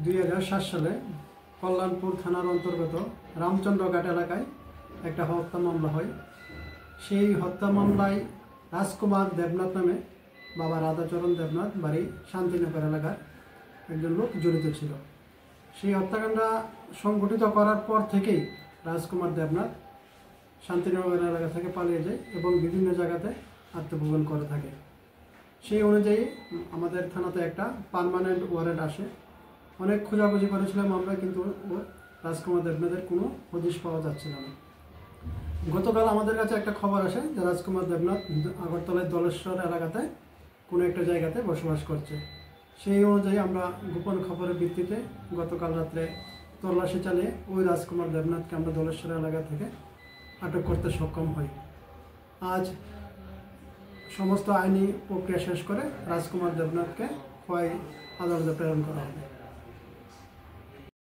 2007 সালে কল্যাণপুর থানার অন্তর্গত রামচন্দ্রঘাট এলাকায় একটা হত্যা মামলা হয়। সেই হত্যা মামলায় রাজকুমার দেবনাথ নামে বাবা রাধাচরণ দেবনাথ বাড়ি শান্তিনগর এলাকার একজন লোক জড়িত ছিল। সেই হত্যাকাণ্ড সংঘটিত করার পর থেকেই রাজকুমার দেবনাথ শান্তিনগর এলাকা থেকে পালিয়ে যায় এবং বিভিন্ন জায়গাতে আত্মগোপন করে থাকে। সেই অনুযায়ী আমাদের থানাতে একটা পার্মানেন্ট ওয়ারেন্ট আসে। অনেক খোঁজাখুঁজি করেছিলাম আমরা, কিন্তু রাজকুমার দেবনাথের কোনো হদিশ পাওয়া যাচ্ছিল না। গতকাল আমাদের কাছে একটা খবর আসে যে রাজকুমার দেবনাথ আগরতলায় দলেশ্বর এলাকাতে কোনো একটা জায়গাতে বসবাস করছে। সেই অনুযায়ী আমরা গোপন খবরের ভিত্তিতে গতকাল রাত্রে তল্লাশি চালিয়ে ওই রাজকুমার দেবনাথকে আমরা দলেশ্বর এলাকা থেকে আটক করতে সক্ষম হই। আজ সমস্ত আইনি প্রক্রিয়া শেষ করে রাজকুমার দেবনাথকে খোয়াই আদালতে প্রেরণ করা হবে।